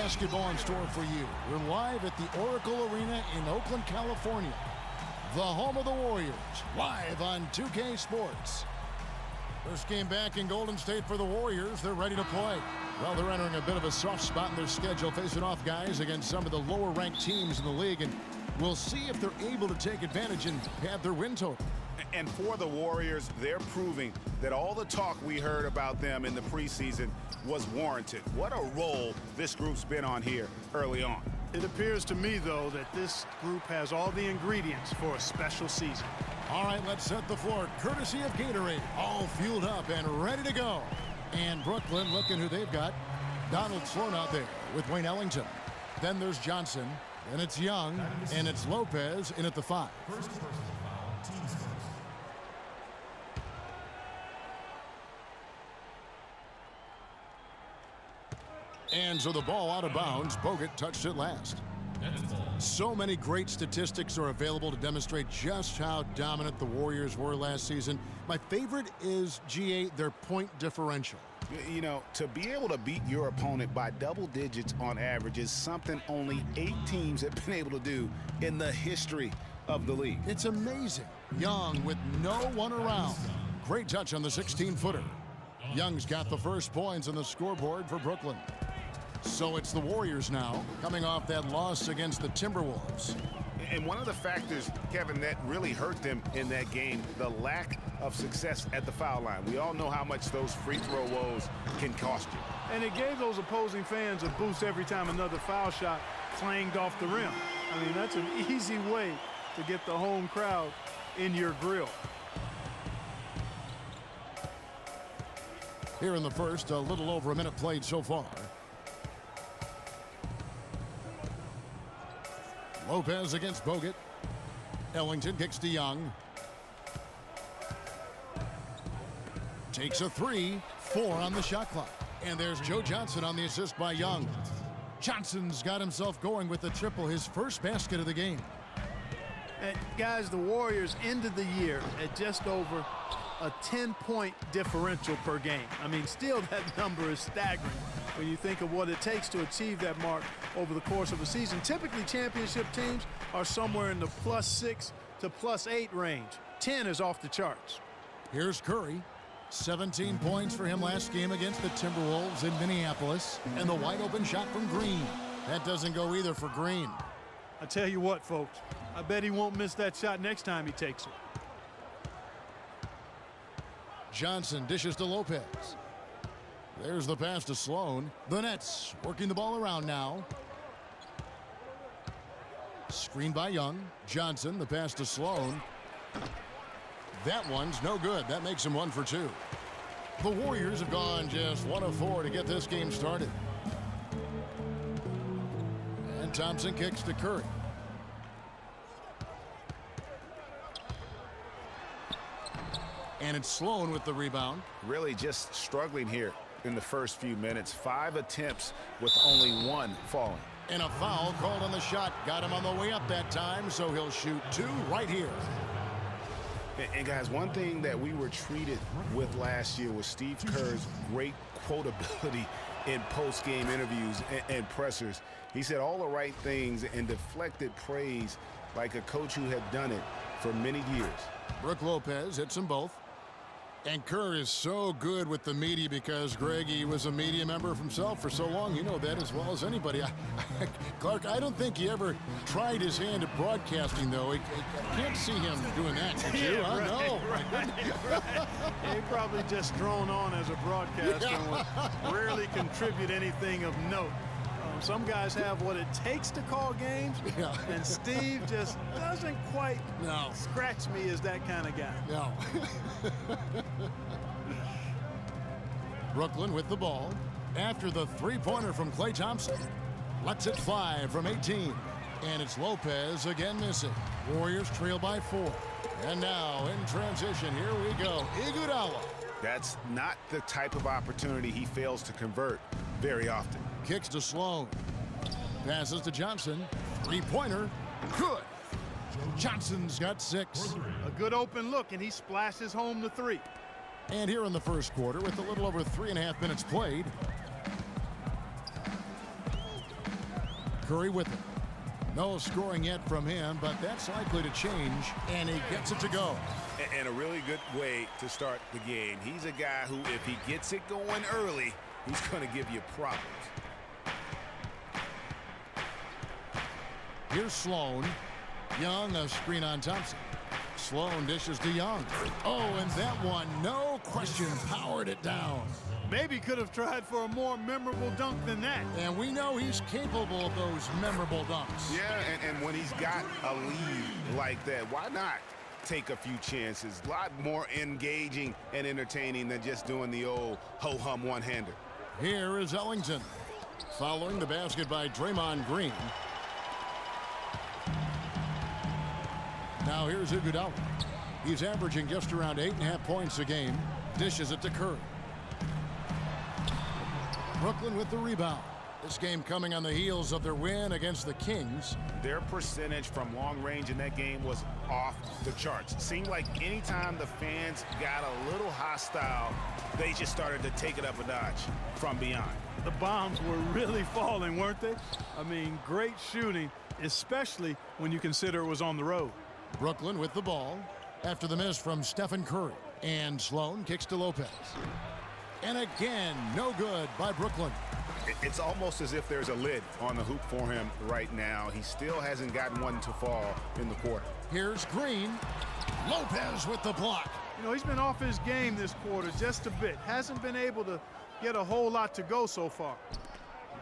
basketball in store for you. We're live at the Oracle Arena in Oakland, California. The home of the Warriors, live on 2K Sports. First game back in Golden State for the Warriors. They're ready to play. Well, they're entering a bit of a soft spot in their schedule, facing off guys against some of the lower-ranked teams in the league, and we'll see if they're able to take advantage and have their win total. And for the Warriors, they're proving that all the talk we heard about them in the preseason was warranted. What a role this group's been on here early on. It appears to me, though, that this group has all the ingredients for a special season. All right, let's set the floor. Courtesy of Gatorade, all fueled up and ready to go. And Brooklyn looking who they've got. Donald Sloan out there with Wayne Ellington. Then there's Johnson, and it's Young, and it's Lopez in at the 5. And so the ball out of bounds. Bogut touched it last. So many great statistics are available to demonstrate just how dominant the Warriors were last season. My favorite is, GA, their point differential. You know, to be able to beat your opponent by double digits on average is something only 8 teams have been able to do in the history of the league. It's amazing. Young with no one around. Great touch on the 16-footer. Young's got the first points on the scoreboard for Brooklyn. So it's the Warriors now, coming off that loss against the Timberwolves. And one of the factors, Kevin, that really hurt them in that game, the lack of success at the foul line. We all know how much those free throw woes can cost you. And it gave those opposing fans a boost every time another foul shot clanged off the rim. I mean, that's an easy way to get the home crowd in your grill. Here in the first, a little over a minute played so far. Lopez against Bogut. Ellington kicks to Young. Takes a 3, 4 on the shot clock. And there's Joe Johnson on the assist by Young. Johnson's got himself going with the triple, his first basket of the game. And guys, the Warriors ended the year at just over a 10-point differential per game. I mean, still that number is staggering when you think of what it takes to achieve that mark over the course of a season. Typically, championship teams are somewhere in the +6 to +8 range. 10 is off the charts. Here's Curry. 17 points for him last game against the Timberwolves in Minneapolis. And the wide open shot from Green. That doesn't go either for Green. I tell you what, folks, I bet he won't miss that shot next time he takes it. Johnson dishes to Lopez. There's the pass to Sloan. The Nets working the ball around now. Screen by Young. Johnson, the pass to Sloan. That one's no good. That makes him 1 for 2. The Warriors have gone just 1 of 4 to get this game started. And Thompson kicks to Curry. And it's Sloan with the rebound. Really just struggling here in the first few minutes. 5 attempts with only 1 falling. And a foul called on the shot. Got him on the way up that time, so he'll shoot 2 right here. And guys, one thing that we were treated with last year was Steve Kerr's great quotability in post-game interviews and pressers. He said all the right things and deflected praise like a coach who had done it for many years. Brook Lopez hits them both. And Kerr is so good with the media because, Greg, he was a media member himself for so long. You know that as well as anybody. Clark, I don't think he ever tried his hand at broadcasting, though. I can't see him doing that. Could you? Yeah, right, No. Right. Yeah, he probably just thrown on as a broadcaster and would rarely contribute anything of note. Some guys have what it takes to call games, and Steve just doesn't quite scratch me as that kind of guy. No. Brooklyn with the ball. After the three-pointer from Klay Thompson. Lets it fly from 18. And it's Lopez again missing. Warriors trail by 4. And now in transition, here we go. Iguodala. That's not the type of opportunity he fails to convert very often. Kicks to Sloan. Passes to Johnson. Three-pointer. Good. Johnson's got 6. A good open look, and he splashes home the 3. And here in the first quarter, with a little over 3.5 minutes played, Curry with it. No scoring yet from him, but that's likely to change, and he gets it to go. And a really good way to start the game. He's a guy who, if he gets it going early, he's going to give you problems. Here's Sloan. Young, a screen on Thompson. Sloan dishes to Young. Oh, and that one, no question, powered it down. Maybe could have tried for a more memorable dunk than that. And we know he's capable of those memorable dunks. Yeah, and when he's got a lead like that, why not take a few chances? A lot more engaging and entertaining than just doing the old ho-hum one-hander. Here is Ellington. Following the basket by Draymond Green. Now here's Iguodala. He's averaging just around 8.5 points a game. Dishes it to Curry. Brooklyn with the rebound. This game coming on the heels of their win against the Kings. Their percentage from long range in that game was off the charts. Seemed like anytime the fans got a little hostile, they just started to take it up a notch from beyond. The bombs were really falling, weren't they? I mean, great shooting, especially when you consider it was on the road. Brooklyn with the ball after the miss from Stephen Curry. And Sloan kicks to Lopez. And again, no good by Brooklyn. It's almost as if there's a lid on the hoop for him right now. He still hasn't gotten one to fall in the quarter. Here's Green. Lopez with the block. You know, he's been off his game this quarter just a bit. Hasn't been able to get a whole lot to go so far.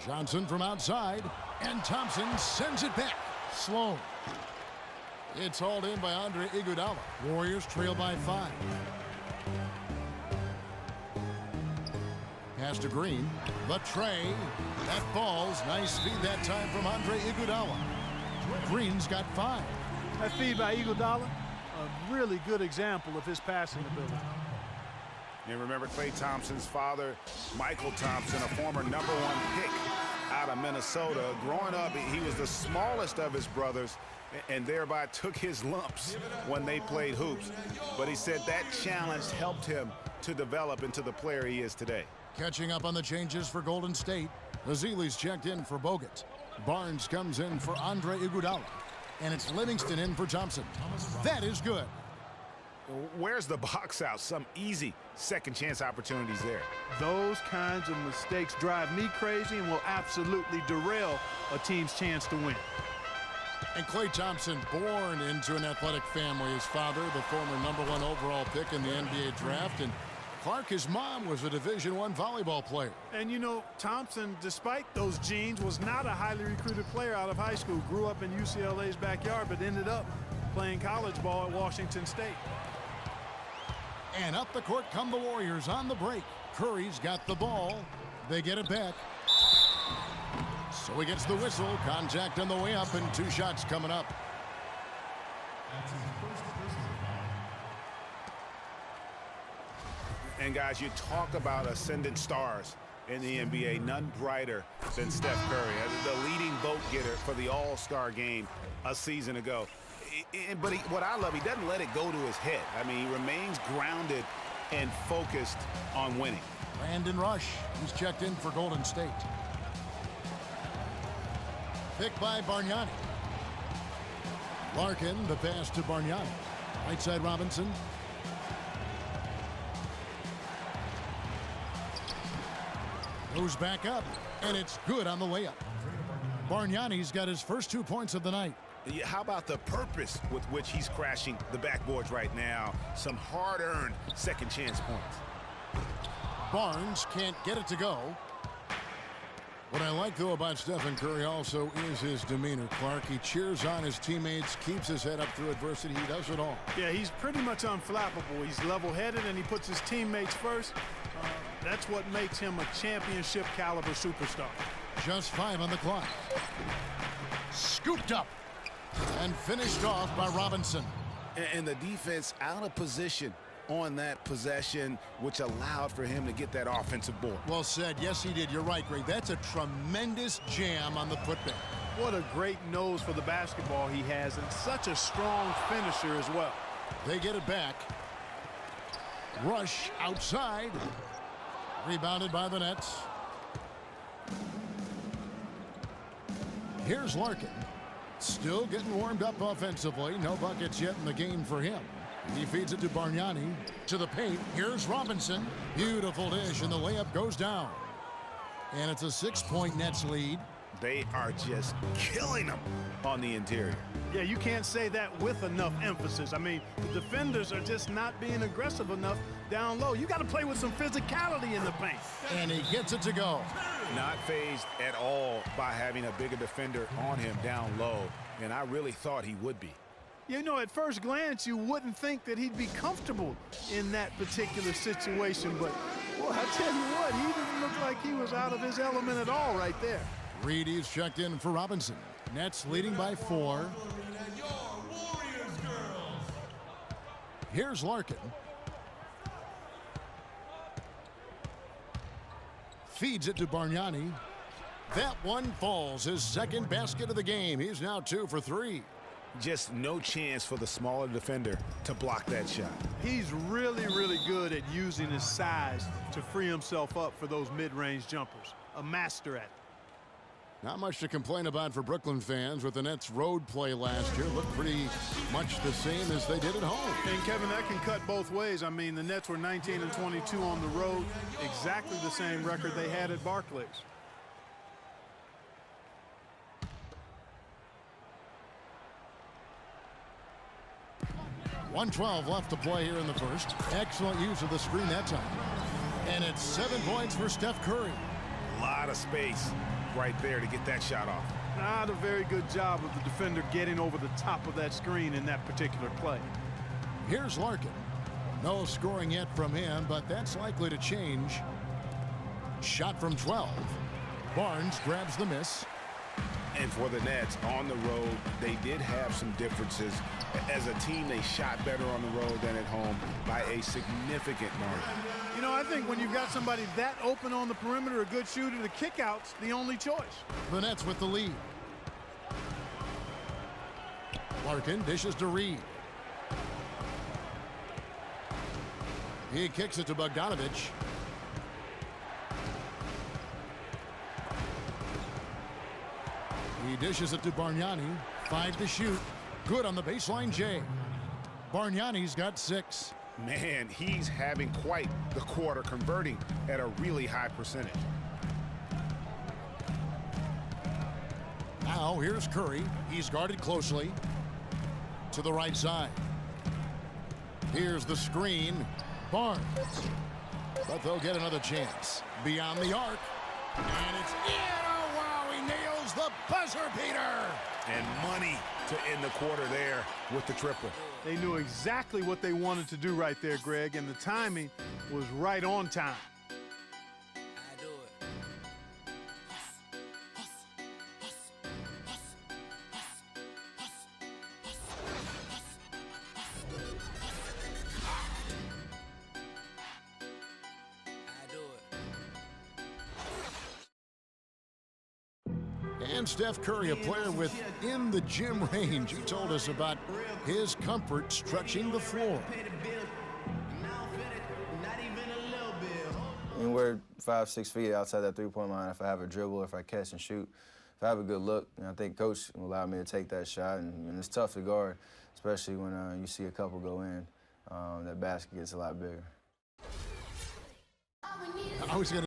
Johnson from outside. And Thompson sends it back. Sloan. It's hauled in by Andre Iguodala. Warriors trail by 5. Pass to Green. The tray. That falls. Nice feed that time from Andre Iguodala. Green's got 5. That feed by Iguodala, a really good example of his passing ability. And remember Klay Thompson's father, Michael Thompson, a former #1 pick out of Minnesota. Growing up, he was the smallest of his brothers and thereby took his lumps when they played hoops. But he said that challenge helped him to develop into the player he is today. Catching up on the changes for Golden State. Azizi's checked in for Bogut. Barnes comes in for Andre Iguodala. And it's Livingston in for Thompson. That is good. Where's the box out? Some easy second chance opportunities there. Those kinds of mistakes drive me crazy and will absolutely derail a team's chance to win. And Klay Thompson, born into an athletic family. His father, the former #1 overall pick in the NBA draft. And Clark, his mom, was a Division I volleyball player. And you know, Thompson, despite those genes, was not a highly recruited player out of high school. Grew up in UCLA's backyard, but ended up playing college ball at Washington State. And up the court come the Warriors on the break. Curry's got the ball. They get it back. So he gets the whistle. Contact on the way up, and 2 shots coming up. And guys, you talk about ascendant stars in the NBA, none brighter than Steph Curry, the leading vote getter for the All-Star game a season ago. But what I love, he doesn't let it go to his head. I mean, he remains grounded and focused on winning. Brandon Rush, he's checked in for Golden State. Picked by Bargnani. Larkin, the pass to Bargnani. Right side Robinson. Goes back up, and it's good on the layup. Bargnani's got his first 2 points of the night. How about the purpose with which he's crashing the backboards right now? Some hard-earned second chance points. Barnes can't get it to go. What I like, though, about Stephen Curry also is his demeanor, Clark. He cheers on his teammates, keeps his head up through adversity. He does it all. Yeah, he's pretty much unflappable. He's level-headed, and he puts his teammates first. That's what makes him a championship-caliber superstar. Just 5 on the clock. Scooped up and finished off by Robinson. And the defense out of position on that possession, which allowed for him to get that offensive board. Well said. Yes, he did. You're right, Greg. That's a tremendous jam on the putback. What a great nose for the basketball he has, and such a strong finisher as well. They get it back. Rush outside. Rebounded by the Nets. Here's Larkin. Still getting warmed up offensively. No buckets yet in the game for him. He feeds it to Bargnani. To the paint. Here's Robinson. Beautiful dish, and the layup goes down. And it's a 6-point Nets lead. They are just killing them on the interior. Yeah, you can't say that with enough emphasis. I mean, the defenders are just not being aggressive enough down low. You got to play with some physicality in the paint. And he gets it to go. Not fazed at all by having a bigger defender on him down low, and I really thought he would be. You know, at first glance, you wouldn't think that he'd be comfortable in that particular situation, but, well, I tell you what, he didn't look like he was out of his element at all right there. Reedy's checked in for Robinson. Nets leading by 4. Here's Larkin. Feeds it to Bargnani. That one falls. His second basket of the game. He's now 2 for 3. Just no chance for the smaller defender to block that shot. He's really, really good at using his size to free himself up for those mid-range jumpers. A master at it. Not much to complain about for Brooklyn fans with the Nets' road play last year. Looked pretty much the same as they did at home. And, Kevin, that can cut both ways. I mean, the Nets were 19-22 on the road. Exactly the same record they had at Barclays. .112 left to play here in the first. Excellent use of the screen that time. And it's 7 points for Steph Curry. A lot of space right there to get that shot off. Not a very good job of the defender getting over the top of that screen in that particular play. Here's Larkin. No scoring yet from him, but that's likely to change. Shot from 12. Barnes grabs the miss. And for the Nets on the road, they did have some differences. As a team, they shot better on the road than at home by a significant margin. You know, I think when you've got somebody that open on the perimeter, a good shooter, the kick-out's the only choice. The Nets with the lead. Larkin dishes to Reed. He kicks it to Bogdanovich. He dishes it to Bargnani. 5 to shoot. Good on the baseline, Jay. Bargnani's got 6. Man, he's having quite the quarter, converting at a really high percentage. Now here's Curry. He's guarded closely. To the right side. Here's the screen. Barnes. But they'll get another chance. Beyond the arc. And it's in. Oh, wow, he nails the buzzer beater. And money to end the quarter there with the triple. They knew exactly what they wanted to do right there, Greg, and the timing was right on time. And Steph Curry, a player within the gym range. He told us about his comfort stretching the floor. Anywhere 5-6 feet outside that three-point line, if I have a dribble, if I catch and shoot, if I have a good look, I think Coach will allow me to take that shot. And it's tough to guard, especially when you see a couple go in. That basket gets a lot bigger. I was going to